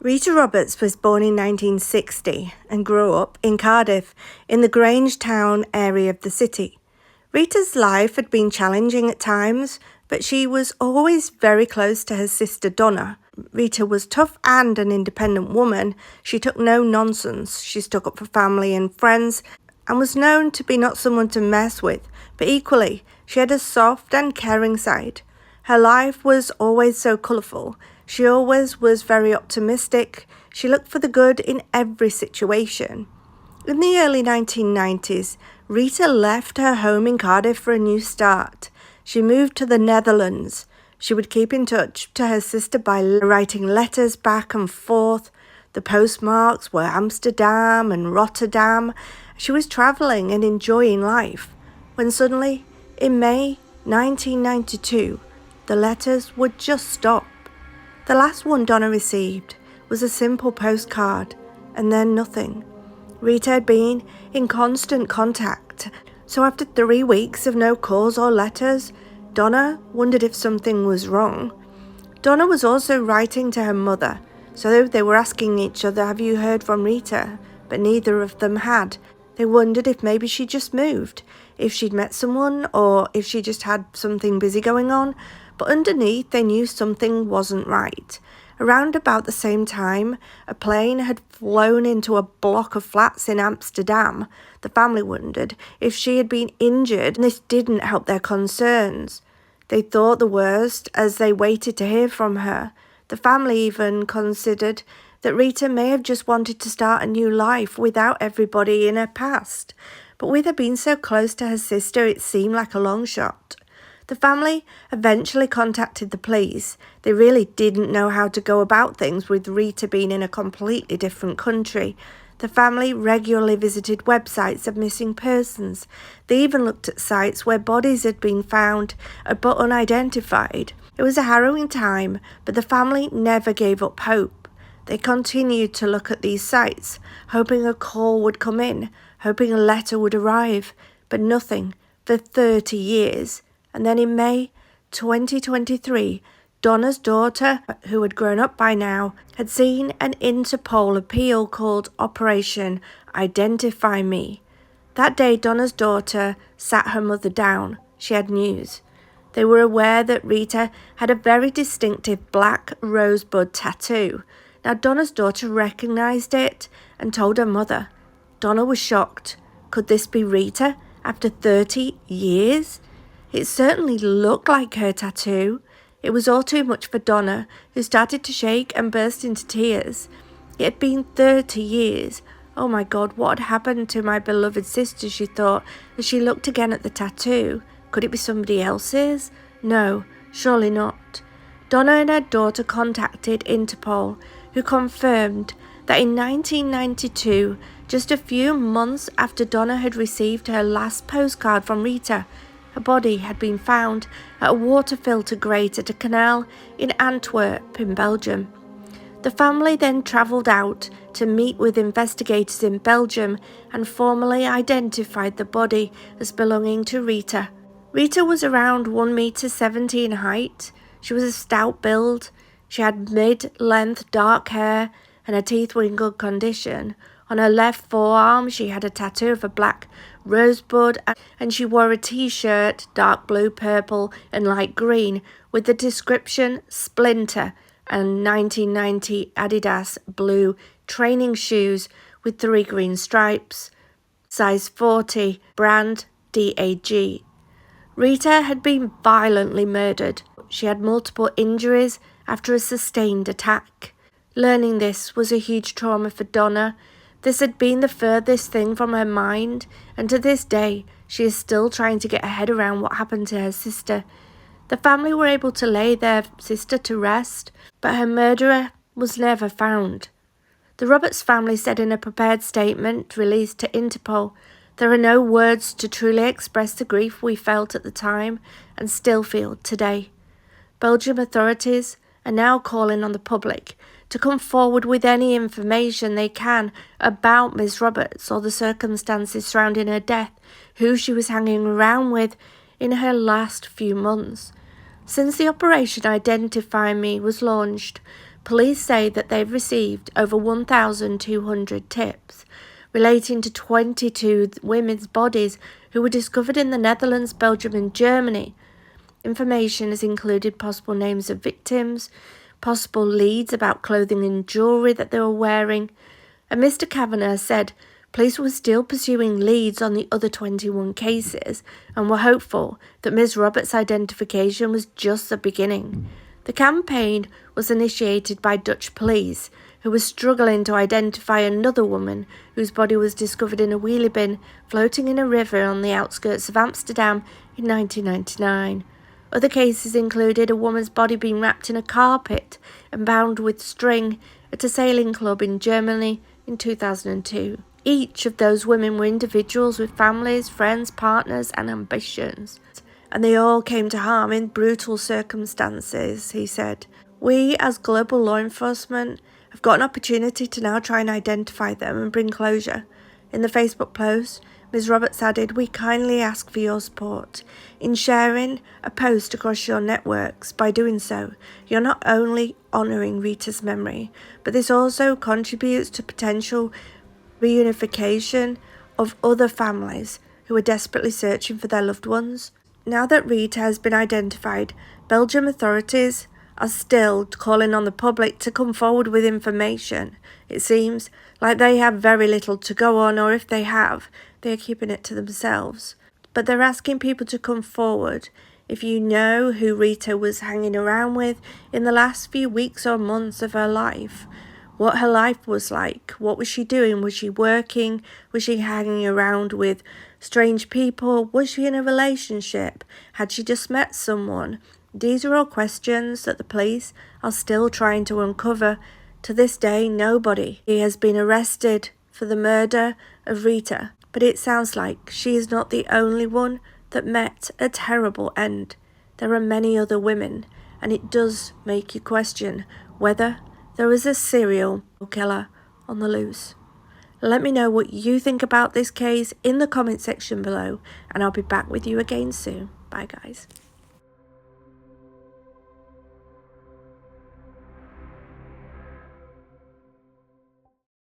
Rita Roberts was born in 1960 and grew up in Cardiff, in the Grange Town area of the city. Rita's life had been challenging at times, but she was always very close to her sister Donna. Rita was tough and an independent woman. She took no nonsense. She stuck up for family and friends and was known to be not someone to mess with, but equally, she had a soft and caring side. Her life was always so colourful. She always was very optimistic. She looked for the good in every situation. In the early 1990s, Rita left her home in Cardiff for a new start. She moved to the Netherlands. She would keep in touch to her sister by writing letters back and forth. The postmarks were Amsterdam and Rotterdam. She was travelling and enjoying life, when suddenly, in May 1992, the letters would just stop. The last one Donna received was a simple postcard, and then nothing. Rita had been in constant contact, so after 3 weeks of no calls or letters, Donna wondered if something was wrong. Donna was also writing to her mother, so they were asking each other, "Have you heard from Rita?" But neither of them had. They wondered if maybe she just moved, if she'd met someone, or if she just had something busy going on. But underneath, they knew something wasn't right. Around about the same time, a plane had flown into a block of flats in Amsterdam. The family wondered if she had been injured, and this didn't help their concerns. They thought the worst as they waited to hear from her. The family even considered that Rita may have just wanted to start a new life without everybody in her past. But with her being so close to her sister, it seemed like a long shot. The family eventually contacted the police. They really didn't know how to go about things with Rita being in a completely different country. The family regularly visited websites of missing persons. They even looked at sites where bodies had been found but unidentified. It was a harrowing time, but the family never gave up hope. They continued to look at these sites, hoping a call would come in, hoping a letter would arrive, but nothing for 30 years. And then in May 2023, Donna's daughter, who had grown up by now, had seen an Interpol appeal called Operation Identify Me. That day, Donna's daughter sat her mother down. She had news. They were aware that Rita had a very distinctive black rosebud tattoo. Now, Donna's daughter recognized it and told her mother. Donna was shocked. Could this be Rita after 30 years? It certainly looked like her tattoo. It was all too much for Donna, who started to shake and burst into tears. It had been 30 years. Oh my God, what had happened to my beloved sister, she thought, as she looked again at the tattoo. Could it be somebody else's? No, surely not. Donna and her daughter contacted Interpol, who confirmed that in 1992, just a few months after Donna had received her last postcard from Rita, her body had been found at a water filter grate at a canal in Antwerp in Belgium. The family then travelled out to meet with investigators in Belgium and formally identified the body as belonging to Rita. Rita was around 1.70 m in height. She was a stout build. She had mid-length dark hair and her teeth were in good condition. On her left forearm, she had a tattoo of a black rosebud, and she wore a t-shirt, dark blue, purple, and light green, with the description Splinter, and 1990 Adidas blue training shoes with 3 green stripes, size 40, brand DAG. Rita had been violently murdered. She had multiple injuries after a sustained attack. Learning this was a huge trauma for Donna. This had been the furthest thing from her mind, and to this day, she is still trying to get her head around what happened to her sister. The family were able to lay their sister to rest, but her murderer was never found. The Roberts family said in a prepared statement released to Interpol, "There are no words to truly express the grief we felt at the time and still feel today." Belgium authorities are now calling on the public to come forward with any information they can about Ms. Roberts or the circumstances surrounding her death, who she was hanging around with in her last few months. Since the Operation Identify Me was launched, Police say that they've received over 1,200 tips relating to 22 women's bodies who were discovered in the Netherlands, Belgium and Germany. Information has included possible names of victims, possible leads about clothing and jewellery that they were wearing, and Mr. Kavanagh said police were still pursuing leads on the other 21 cases and were hopeful that Ms. Roberts' identification was just the beginning. The campaign was initiated by Dutch police, who were struggling to identify another woman whose body was discovered in a wheelie bin floating in a river on the outskirts of Amsterdam in 1999. Other cases included a woman's body being wrapped in a carpet and bound with string at a sailing club in Germany in 2002. Each of those women were individuals with families, friends, partners and ambitions. And they all came to harm in brutal circumstances, he said. We, as global law enforcement, have got an opportunity to now try and identify them and bring closure. In the Facebook post, Ms. Roberts added, "We kindly ask for your support in sharing a post across your networks. By doing so, you're not only honouring Rita's memory, but this also contributes to potential reunification of other families who are desperately searching for their loved ones." Now that Rita has been identified, Belgian authorities are still calling on the public to come forward with information. It seems like they have very little to go on, or if they have, they are keeping it to themselves. But they're asking people to come forward. If you know who Rita was hanging around with in the last few weeks or months of her life, what her life was like, what was she doing? Was she working? Was she hanging around with strange people? Was she in a relationship? Had she just met someone? These are all questions that the police are still trying to uncover. To this day, nobody has been arrested for the murder of Rita. But it sounds like she is not the only one that met a terrible end. There are many other women, and it does make you question whether there is a serial killer on the loose. Let me know what you think about this case in the comment section below, and I'll be back with you again soon. Bye guys.